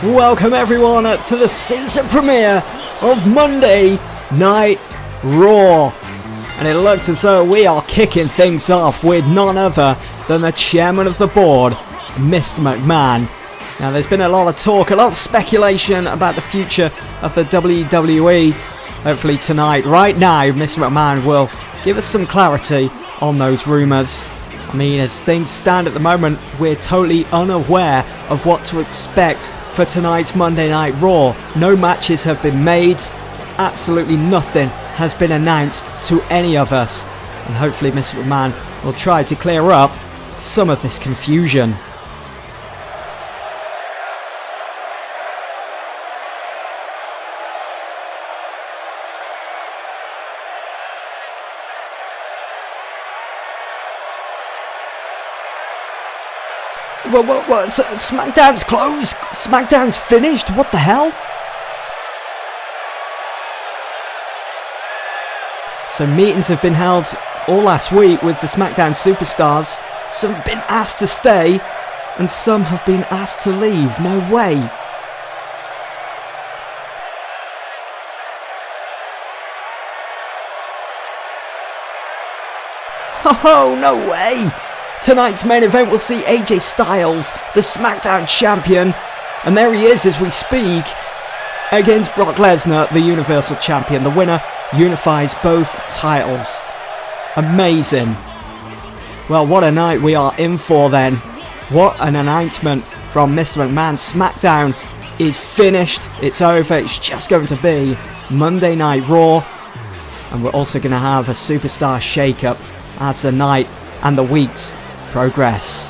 Welcome everyone to the season premiere of Monday Night Raw. And it looks as though we are kicking things off with none other than the chairman of the board, Mr. McMahon. Now there's been a lot of talk, a lot of speculation about the future of the WWE. Hopefully tonight, right now, Mr. McMahon will give us some clarity on those rumours. I mean, as things stand at the moment, we're totally unaware of what to expect for tonight's Monday Night Raw. No matches have been made. Absolutely nothing has been announced to any of us. And hopefully Mr. McMahon will try to clear up some of this confusion. What? SmackDown's closed? SmackDown's finished? What the hell? So meetings have been held all last week with the SmackDown superstars. Some have been asked to stay, and some have been asked to leave. No way. Oh, no way. Tonight's main event will see AJ Styles, the SmackDown champion, and there he is as we speak, against Brock Lesnar, the Universal Champion. The winner unifies both titles. Amazing. Well, what a night we are in for then. What an announcement from Mr. McMahon. SmackDown is finished. It's over. It's just going to be Monday Night Raw. And we're also going to have a superstar shake-up as the night and the weeks progress.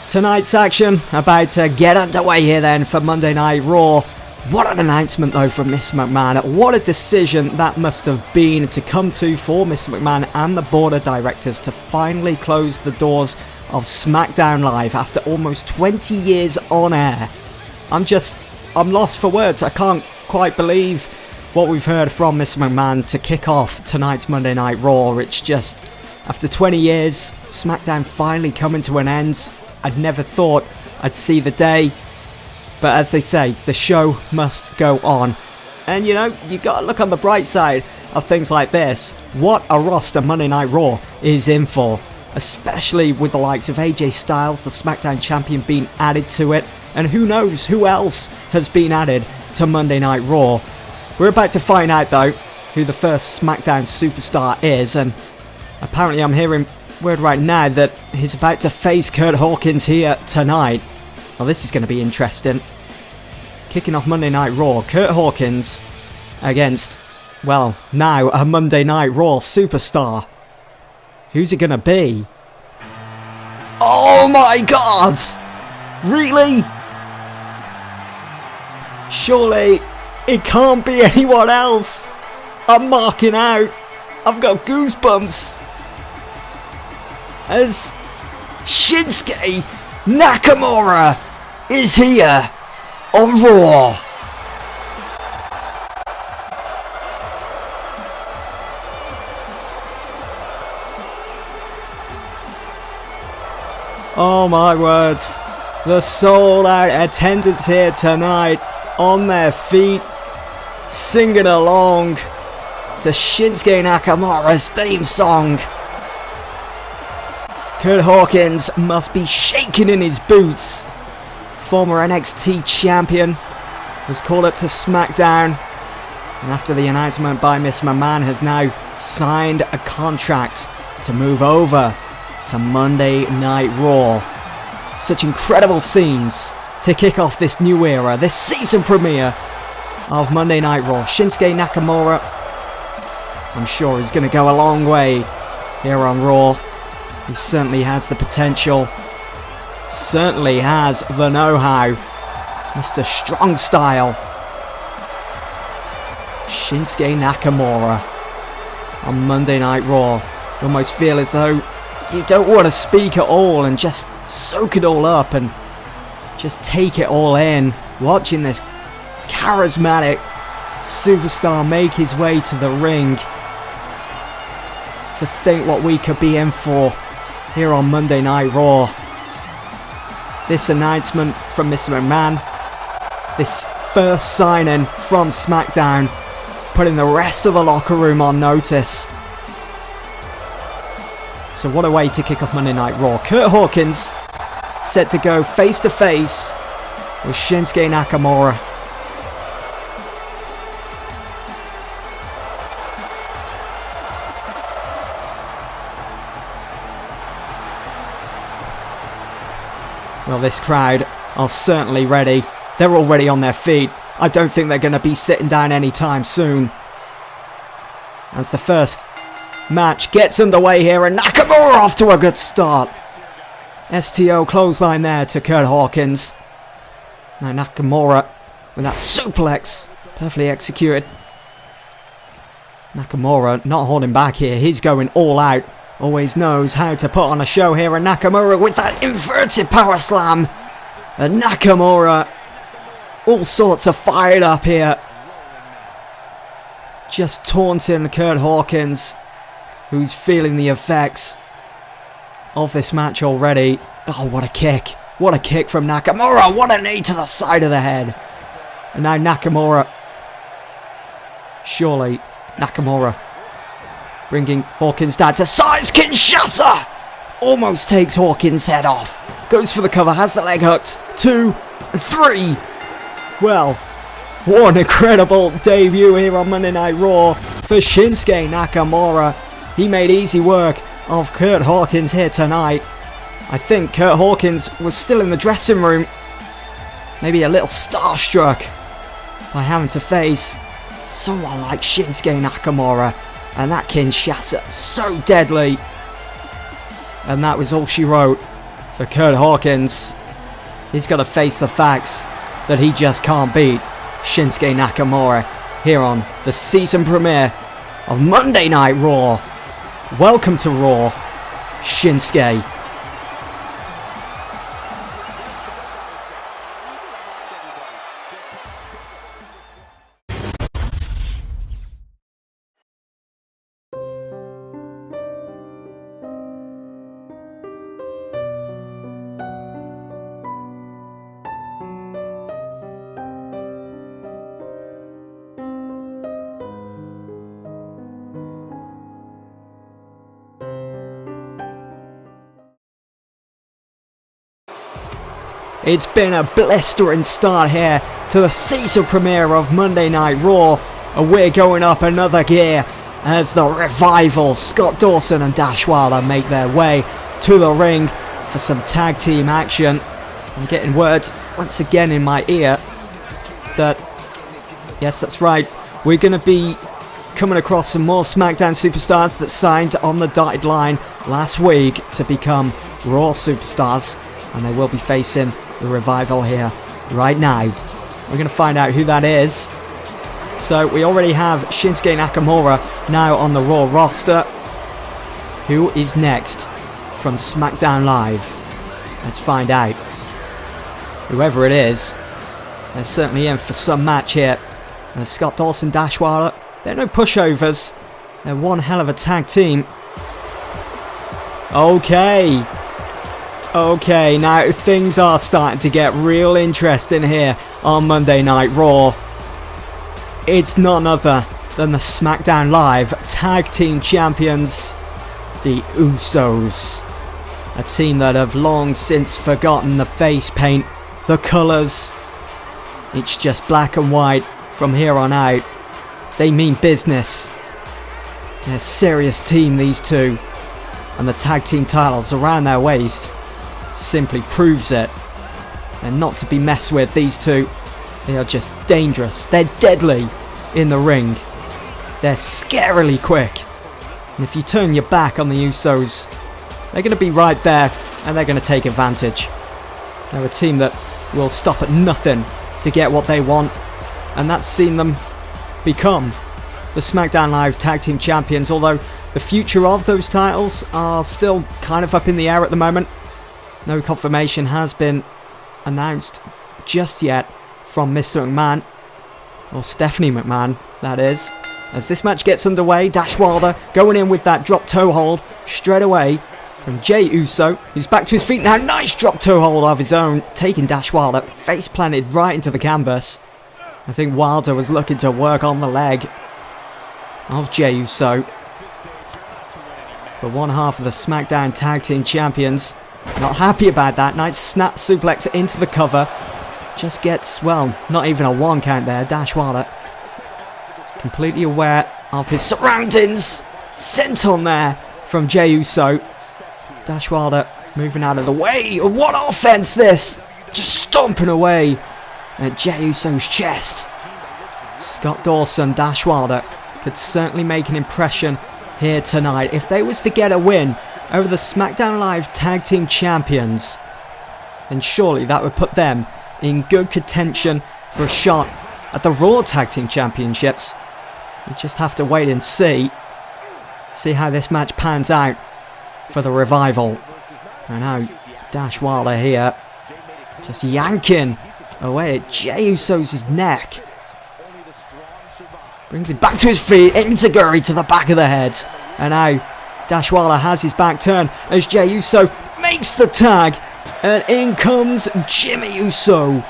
Tonight's action about to get underway here then for Monday Night Raw. What an announcement though from Mr. McMahon. What a decision that must have been to come to for Mr. McMahon and the board of directors to finally close the doors of SmackDown Live after almost 20 years on air. I'm lost for words. I can't quite believe what we've heard from Mr. McMahon to kick off tonight's Monday Night Raw. It's just, after 20 years, SmackDown finally coming to an end. I'd never thought I'd see the day, but as they say, the show must go on. And you know, you gotta look on the bright side of things like this. What a roster Monday Night Raw is in for, especially with the likes of AJ Styles, the SmackDown champion, being added to it, and who knows who else has been added to Monday Night Raw. We're about to find out though who the first SmackDown superstar is, and apparently I'm hearing word right now that he's about to face Curt Hawkins here tonight. Well, this is going to be interesting. Kicking off Monday Night Raw, Curt Hawkins against, well, now a Monday Night Raw superstar. Who's it going to be? Oh my god! Really? Surely it can't be anyone else. I'm marking out. I've got goosebumps. As Shinsuke Nakamura is here on Raw. Oh my words. The sold out attendance here tonight, on their feet, singing along to Shinsuke Nakamura's theme song. Curt Hawkins must be shaking in his boots. Former NXT champion was called up to SmackDown, and after the announcement by Mr. McMahon, has now signed a contract to move over to Monday Night Raw. Such incredible scenes to kick off this new era, this season premiere of Monday Night Raw. Shinsuke Nakamura, I'm sure he's going to go a long way here on Raw. He certainly has the potential, certainly has the know-how. Mr. Strong Style. Shinsuke Nakamura on Monday Night Raw. You almost feel as though you don't want to speak at all and just soak it all up and just take it all in, watching this charismatic superstar make his way to the ring. To think what we could be in for here on Monday Night Raw. This announcement from Mr. McMahon, this first signing from SmackDown, putting the rest of the locker room on notice. So what a way to kick off Monday Night Raw. Curt Hawkins set to go face to face with Shinsuke Nakamura. Well, this crowd are certainly ready. They're already on their feet. I don't think they're going to be sitting down anytime soon. As the first match gets underway here, and Nakamura off to a good start. STO clothesline there to Curt Hawkins. Now Nakamura with that suplex, perfectly executed. Nakamura not holding back here. He's going all out. Always knows how to put on a show here, and Nakamura with that inverted power slam. And Nakamura all sorts of fired up here. Just taunting Curt Hawkins, who's feeling the effects of this match already. Oh, what a kick. What a kick from Nakamura. What a knee to the side of the head. And now Nakamura. Surely Nakamura bringing Hawkins down to size. Kinshasa almost takes Hawkins' head off. Goes for the cover, has the leg hooked. 2 and 3. Well, what an incredible debut here on Monday Night Raw for Shinsuke Nakamura. He made easy work of Curt Hawkins here tonight. I think Curt Hawkins was still in the dressing room, maybe a little starstruck by having to face someone like Shinsuke Nakamura. And that Kinshasa, so deadly. And that was all she wrote for Curt Hawkins. He's got to face the facts that he just can't beat Shinsuke Nakamura here on the season premiere of Monday Night Raw. Welcome to Raw, Shinsuke. It's been a blistering start here to the season premiere of Monday Night Raw, and we're going up another gear as the Revival, Scott Dawson and Dash Wilder, make their way to the ring for some tag team action. I'm getting word once again in my ear that, yes, that's right, we're going to be coming across some more SmackDown superstars that signed on the dotted line last week to become Raw superstars, and they will be facing the Revival here right now. We're going to find out who that is. So we already have Shinsuke Nakamura now on the Raw roster. Who is next from SmackDown Live? Let's find out. Whoever it is, they're certainly in for some match here. And Scott Dawson, Dash Wilder, they're no pushovers. They're one hell of a tag team. Okay, now things are starting to get real interesting here on Monday Night Raw. It's none other than the SmackDown Live Tag Team Champions, the Usos. A team that have long since forgotten the face paint, the colours. It's just black and white from here on out. They mean business. They're a serious team, these two. And the tag team titles around their waist simply proves it. They're not to be messed with, these two. They are just dangerous. They're deadly in the ring. They're scarily quick. And if you turn your back on the Usos, they're going to be right there and they're going to take advantage. They're a team that will stop at nothing to get what they want. And that's seen them become the SmackDown Live Tag Team Champions, although the future of those titles are still kind of up in the air at the moment. No confirmation has been announced just yet from Mr. McMahon, or Stephanie McMahon, that is. As this match gets underway, Dash Wilder going in with that drop toe hold straight away from Jey Uso. He's back to his feet now. Nice drop toe hold of his own, taking Dash Wilder face planted right into the canvas. I think Wilder was looking to work on the leg of Jey Uso. But one half of the SmackDown Tag Team Champions not happy about that. Nice snap suplex into the cover. Just gets, well, not even a 1 count there. Dash Wilder completely aware of his surroundings. Sent on there from Jey Uso. Dash Wilder moving out of the way. What offense this! Just stomping away at Jey Uso's chest. Scott Dawson, Dash Wilder could certainly make an impression here tonight. If they was to get a win over the SmackDown Live Tag Team Champions, then surely that would put them in good contention for a shot at the Raw Tag Team Championships. We just have to wait and see how this match pans out for the Revival. And now Dash Wilder here, just yanking away at Jey Uso's neck. Brings him back to his feet, enziguri to the back of the head. And now Dash Wilder has his back turned as Jey Uso makes the tag. And in comes Jimmy Uso.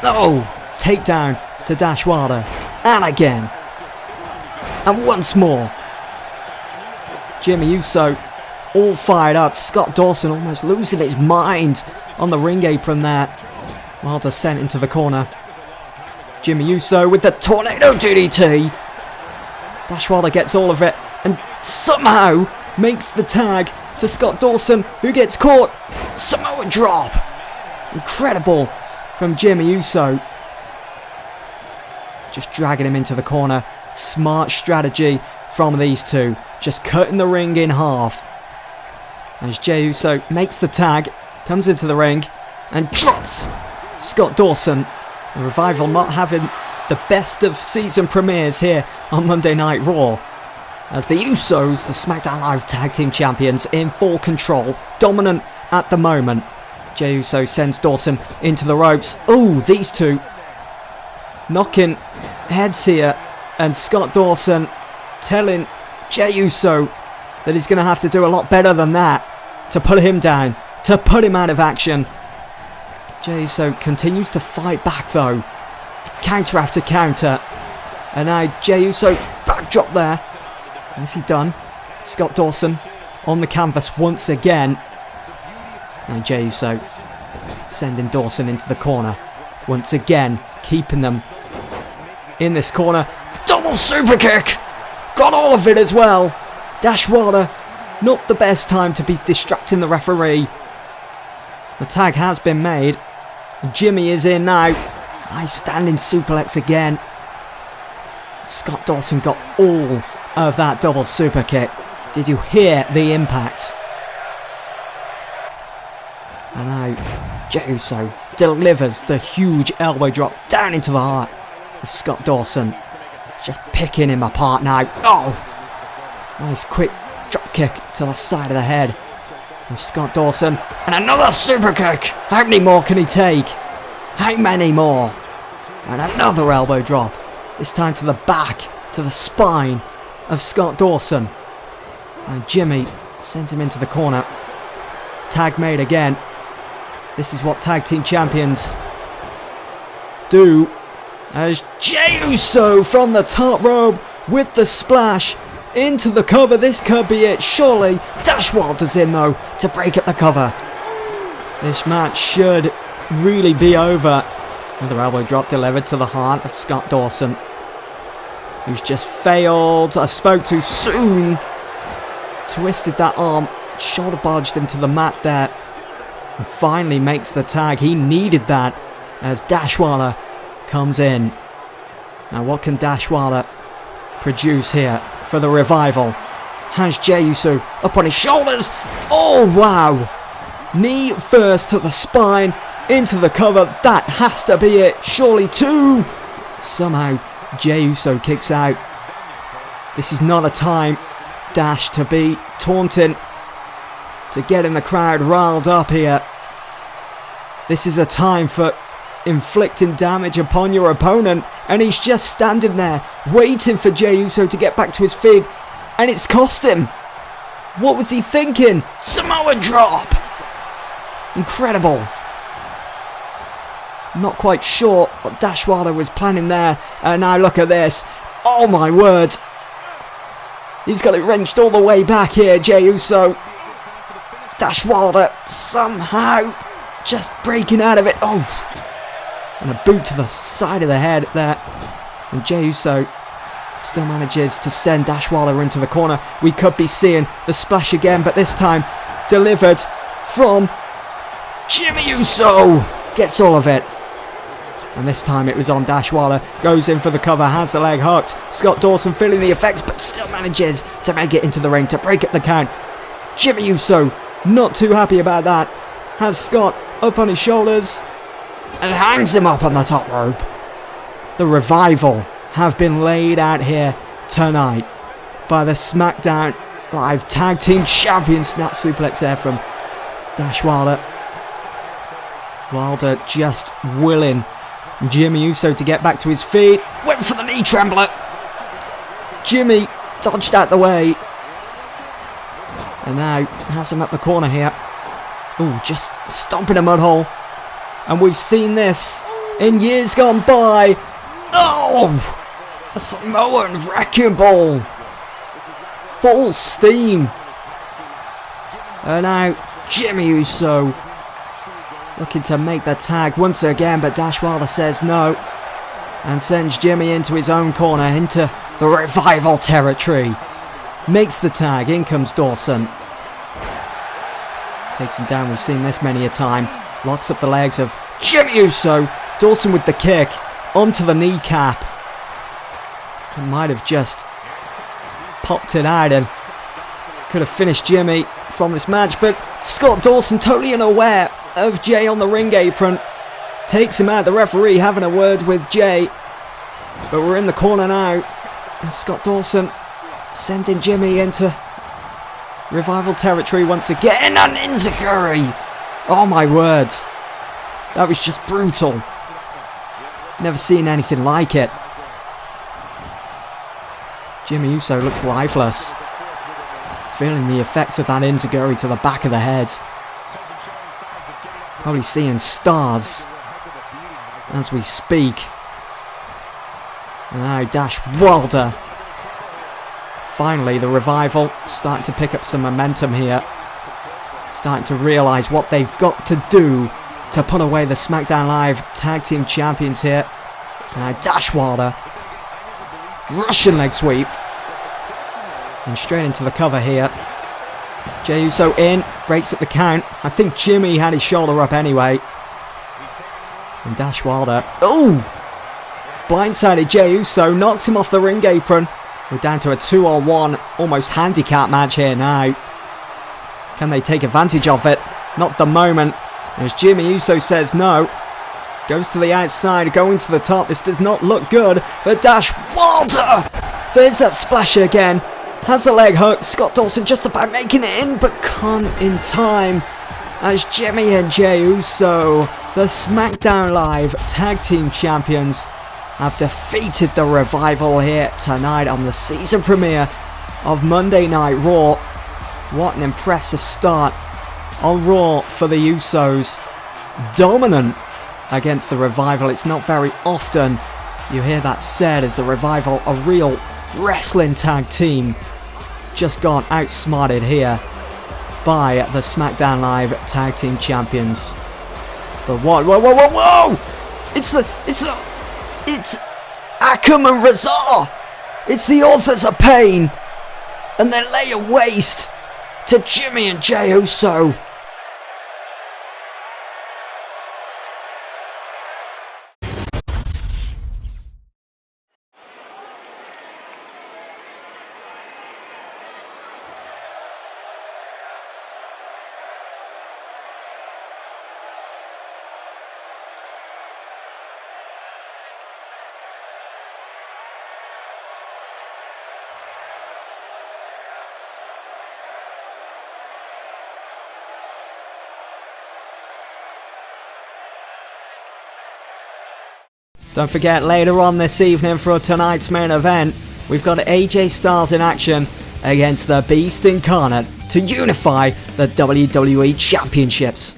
Oh, takedown to Dash Wilder. And again. And once more. Jimmy Uso all fired up. Scott Dawson almost losing his mind on the ring apron there. Wilder sent into the corner. Jimmy Uso with the tornado DDT. Dash Wilder gets all of it and somehow makes the tag to Scott Dawson, who gets caught. Samoa drop. Incredible from Jimmy Uso. Just dragging him into the corner. Smart strategy from these two. Just cutting the ring in half. As Jey Uso makes the tag, comes into the ring and drops Scott Dawson. The Revival not having the best of season premieres here on Monday Night Raw. As the Usos, the SmackDown Live Tag Team Champions, in full control. Dominant at the moment. Jey Uso sends Dawson into the ropes. Oh, these two knocking heads here. And Scott Dawson telling Jey Uso that he's going to have to do a lot better than that to put him down, to put him out of action. Jey Uso continues to fight back though. Counter after counter. And now Jey Uso backdrop there. Is he done? Scott Dawson on the canvas once again. And Jey Uso sending Dawson into the corner. Once again, keeping them in this corner. Double super kick! Got all of it as well. Dash Wilder, not the best time to be distracting the referee. The tag has been made. Jimmy is in now. Nice standing suplex again. Scott Dawson got all of that double super kick. Did you hear the impact? And now Jey Uso delivers the huge elbow drop down into the heart of Scott Dawson. Just picking him apart now. Oh! Nice quick drop kick to the side of the head of Scott Dawson. And another super kick! How many more can he take? How many more? And another elbow drop. This time to the back, to the spine of Scott Dawson. And Jimmy sends him into the corner. Tag made again. This is what tag team champions do. As Jey Uso from the top rope with the splash into the cover. This could be it, surely. Dash Wilder's in though to break up the cover. This match should really be over. Another elbow drop delivered to the heart of Scott Dawson, who's just failed. I spoke too soon. Twisted that arm, shoulder barged him to the mat there, and finally makes the tag. He needed that as Dash Wilder comes in. Now what can Dash Wilder produce here for the Revival? Has Jey Uso up on his shoulders. Oh wow. Knee first to the spine, into the cover. That has to be it. Surely two. Somehow Jey Uso kicks out. This is not a time, Dash, to be taunting, to getting the crowd riled up here. This is a time for inflicting damage upon your opponent, and he's just standing there waiting for Jey Uso to get back to his feet, and it's cost him. What was he thinking? Samoan drop! Incredible. Not quite sure what Dash Wilder was planning there, and now look at this. Oh my word. He's got it wrenched all the way back here, Jey Uso. Dash Wilder somehow just breaking out of it. Oh, and a boot to the side of the head there. And Jey Uso still manages to send Dash Wilder into the corner. We could be seeing the splash again, but this time delivered from Jimmy Uso. Gets all of it. And this time it was on Dash Wilder. Goes in for the cover, has the leg hooked. Scott Dawson feeling the effects, but still manages to make it into the ring to break up the count. Jimmy Uso not too happy about that. Has Scott up on his shoulders and hangs him up on the top rope. The Revival have been laid out here tonight by the SmackDown Live Tag Team Champions. Snap suplex there from Dash Wilder. Wilder just willing Jimmy Uso to get back to his feet. Went for the knee trembler. Jimmy dodged out the way. And now has him up the corner here. Ooh, just stomping a mud hole. And we've seen this in years gone by. Oh! A Samoan wrecking ball. Full steam. And now Jimmy Uso looking to make the tag once again, but Dash Wilder says no and sends Jimmy into his own corner, into the Revival territory. Makes the tag. In comes Dawson. Takes him down. We've seen this many a time. Locks up the legs of Jimmy Uso. Dawson with the kick onto the kneecap. It might have just popped it out and could have finished Jimmy from this match, but Scott Dawson, totally unaware of Jey on the ring apron, takes him out. The referee having a word with Jey, but we're in the corner now. And Scott Dawson sending Jimmy into Revival territory once again. An enziguri. Oh my word, that was just brutal. Never seen anything like it. Jimmy Uso looks lifeless, feeling the effects of that enziguri to the back of the head. Probably seeing stars as we speak. And now Dash Wilder. Finally, the Revival starting to pick up some momentum here. Starting to realise what they've got to do to put away the SmackDown Live Tag Team Champions here. And now Dash Wilder. Russian leg sweep. And straight into the cover here. Jey Uso in, breaks up the count. I think Jimmy had his shoulder up anyway. And Dash Wilder, ooh! Blindsided Jey Uso, knocks him off the ring apron. We're down to a 2-on-1, almost handicap match here now. Can they take advantage of it? Not the moment. As Jimmy Uso says no. Goes to the outside, going to the top. This does not look good for Dash Wilder. There's that splash again. Has the leg hooked. Scott Dawson just about making it in, but can't in time. As Jimmy and Jey Uso, the SmackDown Live Tag Team Champions, have defeated the Revival here tonight on the season premiere of Monday Night Raw. What an impressive start on Raw for the Usos. Dominant against the Revival. It's not very often you hear that said, as the Revival, a real wrestling tag team, just gone outsmarted here by the SmackDown Live Tag Team Champions. But what? Whoa, whoa, whoa, whoa! It's Akam and Razor! It's the Authors of Pain! And they lay waste to Jimmy and Jey Uso. Don't forget, later on this evening for tonight's main event, we've got AJ Styles in action against the Beast Incarnate to unify the WWE Championships.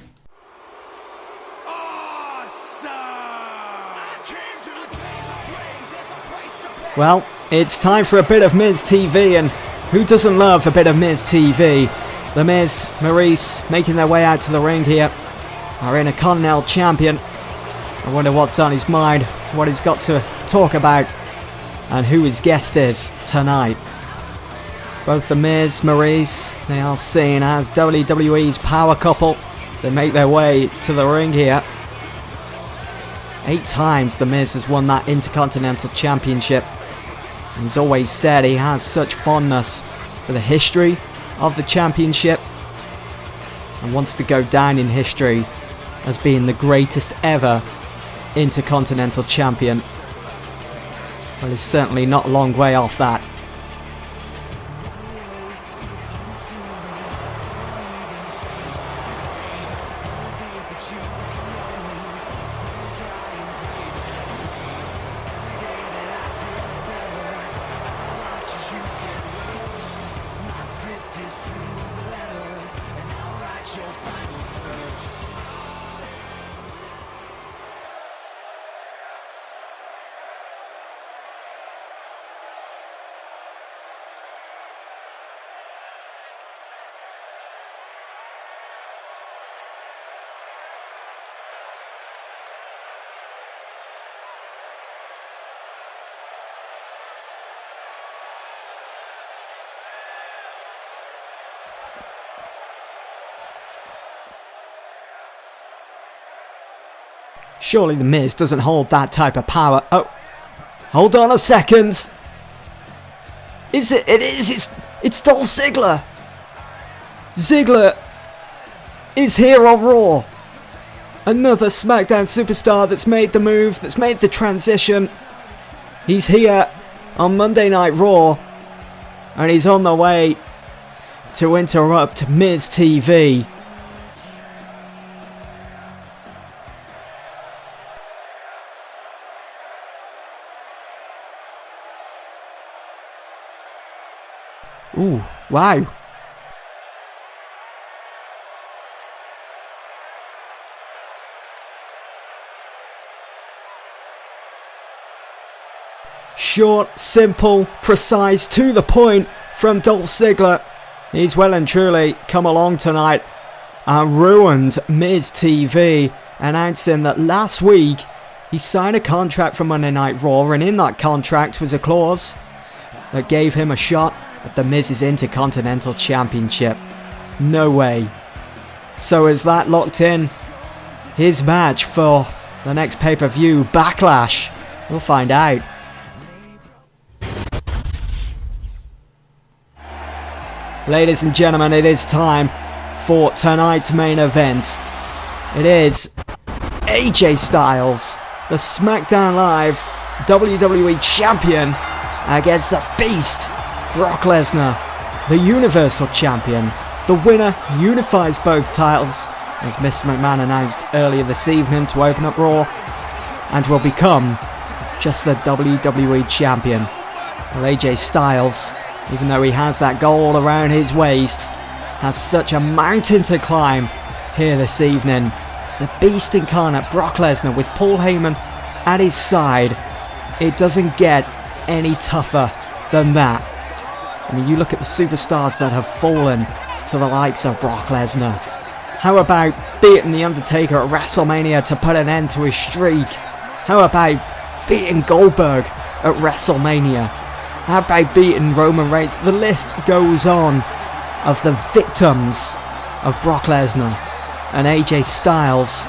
Well, it's time for a bit of Miz TV, and who doesn't love a bit of Miz TV? The Miz, Maurice, making their way out to the ring here. Our Intercontinental Champion. I wonder what's on his mind, what he's got to talk about, and who his guest is tonight. Both the Miz, Maurice, they are seen as WWE's power couple. They make their way to the ring here. 8 times the Miz has won that Intercontinental Championship. And he's always said he has such fondness for the history of the championship and wants to go down in history as being the greatest ever Intercontinental Champion. Well, he's certainly not a long way off that. Surely the Miz doesn't hold that type of power. Oh, hold on a second. Is it? It is. It's Dolph Ziggler. Ziggler is here on Raw. Another SmackDown superstar that's made the move, that's made the transition. He's here on Monday Night Raw, and he's on the way to interrupt Miz TV. Ooh, wow. Short, simple, precise, to the point from Dolph Ziggler. He's well and truly come along tonight and ruined Miz TV, announcing that last week he signed a contract for Monday Night Raw, and in that contract was a clause that gave him a shot at the Miz's Intercontinental Championship. No way. So is that locked in? His match for the next pay-per-view, Backlash? We'll find out. Ladies and gentlemen, it is time for tonight's main event. It is AJ Styles, the SmackDown Live WWE Champion, against the Beast, Brock Lesnar, the Universal Champion. The winner unifies both titles, as Miss McMahon announced earlier this evening to open up Raw, and will become just the WWE Champion. Well, AJ Styles, even though he has that gold around his waist, has such a mountain to climb here this evening. The Beast Incarnate, Brock Lesnar, with Paul Heyman at his side. It doesn't get any tougher than that. I mean, you look at the superstars that have fallen to the likes of Brock Lesnar. How about beating The Undertaker at WrestleMania to put an end to his streak? How about beating Goldberg at WrestleMania? How about beating Roman Reigns? The list goes on of the victims of Brock Lesnar. And AJ Styles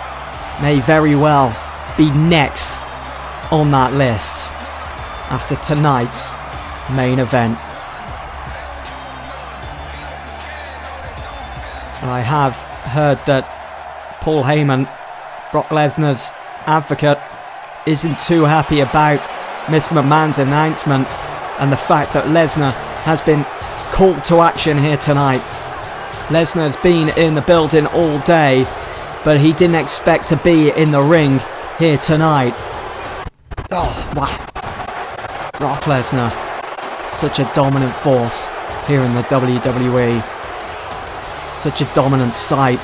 may very well be next on that list after tonight's main event. And I have heard that Paul Heyman, Brock Lesnar's advocate, isn't too happy about Miss McMahon's announcement and the fact that Lesnar has been called to action here tonight. Lesnar's been in the building all day, but he didn't expect to be in the ring here tonight. Oh, wow. Brock Lesnar, such a dominant force here in the WWE. Such a dominant sight.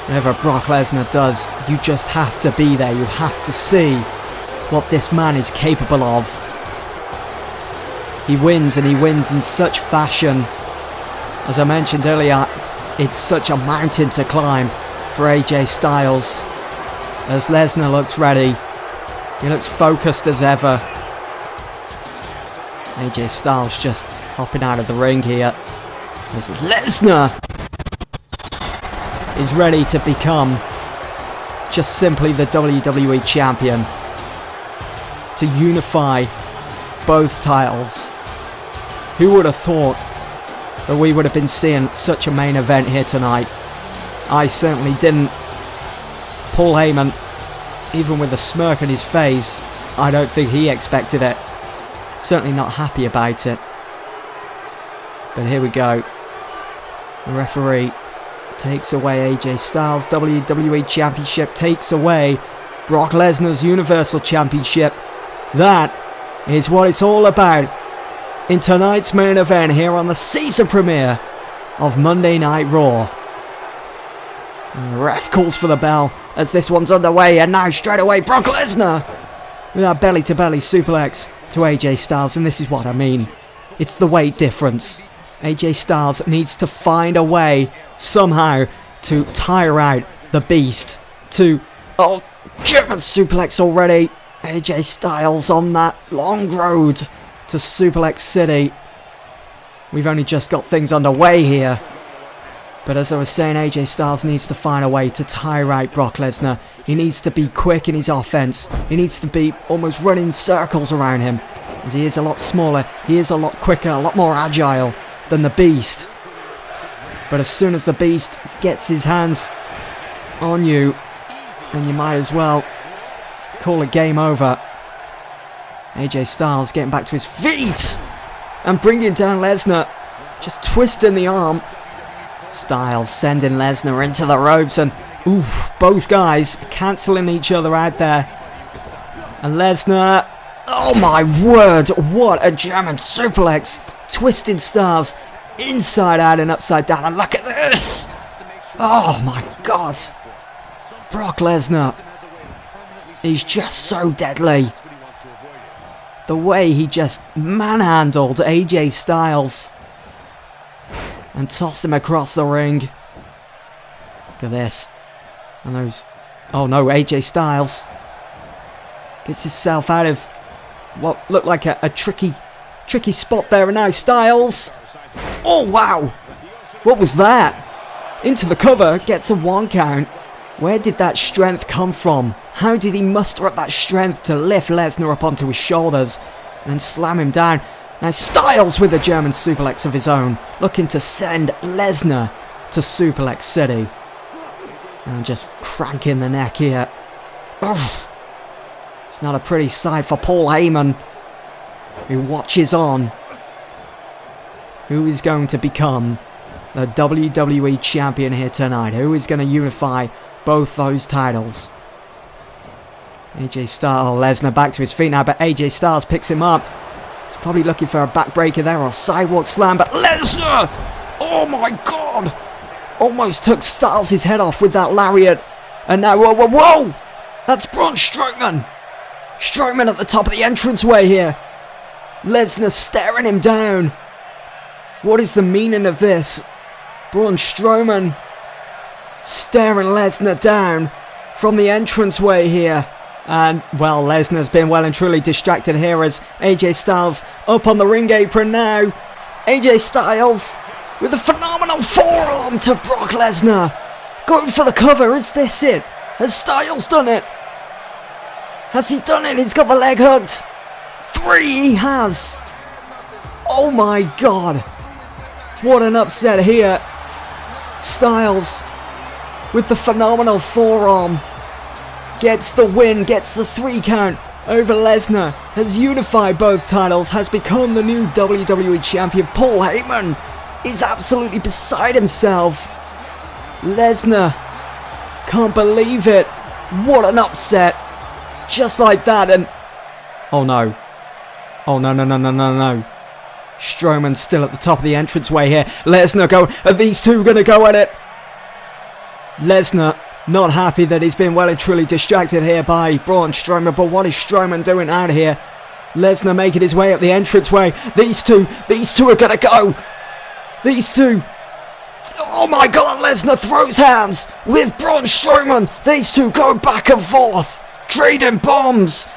Whenever Brock Lesnar does, you just have to be there. You have to see what this man is capable of. He wins, and he wins in such fashion. As I mentioned earlier, it's such a mountain to climb for AJ Styles. As Lesnar looks ready, he looks focused as ever. AJ Styles just hopping out of the ring here. As Lesnar is ready to become just simply the WWE Champion. To unify both titles. Who would have thought that we would have been seeing such a main event here tonight? I certainly didn't. Paul Heyman, even with a smirk on his face, I don't think he expected it. Certainly not happy about it. But here we go. The referee takes away AJ Styles' WWE Championship, takes away Brock Lesnar's Universal Championship. That is what it's all about in tonight's main event here on the season premiere of Monday Night Raw. And the ref calls for the bell as this one's underway, and now straight away Brock Lesnar with that belly-to-belly suplex to AJ Styles, and this is what I mean. It's the weight difference. AJ Styles needs to find a way somehow to tire out the beast. Oh, German suplex already. AJ Styles on that long road to Suplex City. We've only just got things underway here. But as I was saying, AJ Styles needs to find a way to tire out Brock Lesnar. He needs to be quick in his offense. He needs to be almost running circles around him. As he is a lot smaller, he is a lot quicker, a lot more agile than the Beast. But as soon as the Beast gets his hands on you, then you might as well call it game over. AJ Styles getting back to his feet and bringing down Lesnar, just twisting the arm. Styles sending Lesnar into the ropes, and both guys cancelling each other out there. And Lesnar, oh my word, what a German suplex, twisting Styles inside out and upside down, and look at this. Oh my god, Brock Lesnar, he's just so deadly. The way he just manhandled AJ Styles and tossed him across the ring. Look at this. And those... Oh no, AJ Styles gets himself out of what looked like a tricky spot there. And now Styles... Oh wow! What was that? Into the cover, gets a 1 count. Where did that strength come from? How did he muster up that strength to lift Lesnar up onto his shoulders and then slam him down? Now Styles with a German suplex of his own, looking to send Lesnar to Suplex City. And just cranking the neck here. Ugh. It's not a pretty sight for Paul Heyman, who watches on. Who is going to become the WWE Champion here tonight? Who is going to unify both those titles? AJ Styles, Lesnar back to his feet now, but AJ Styles picks him up. He's probably looking for a backbreaker there or a sidewalk slam, but Lesnar! Oh my god! Almost took Styles' head off with that lariat. And now, whoa! That's Braun Strowman! Strowman at the top of the entranceway here. Lesnar staring him down. What is the meaning of this? Braun Strowman staring Lesnar down from the entranceway here. And, well, Lesnar's been well and truly distracted here as AJ Styles up on the ring apron now. AJ Styles with a phenomenal forearm to Brock Lesnar. Going for the cover. Is this it? Has Styles done it? Has he done it? He's got the leg hooked. 3, he has. Oh my god. What an upset here. Styles with the phenomenal forearm gets the win, gets the 3 count over Lesnar, has unified both titles, has become the new WWE Champion. Paul Heyman is absolutely beside himself. Lesnar can't believe it. What an upset. just like that, and... Oh no. Oh no, no, no, no, no, no. Strowman still at the top of the entranceway here. Lesnar go, are these two going to go at it? Lesnar not happy that he's been well and truly distracted here by Braun Strowman, but what is Strowman doing out here? Lesnar making his way up the entranceway. These two are going to go. These two. Oh my God, Lesnar throws hands with Braun Strowman. These two go back and forth, trading bombs.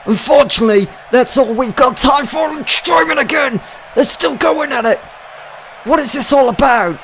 Unfortunately, that's all we've got time for. And Strowman again. They're still going at it. What is this all about?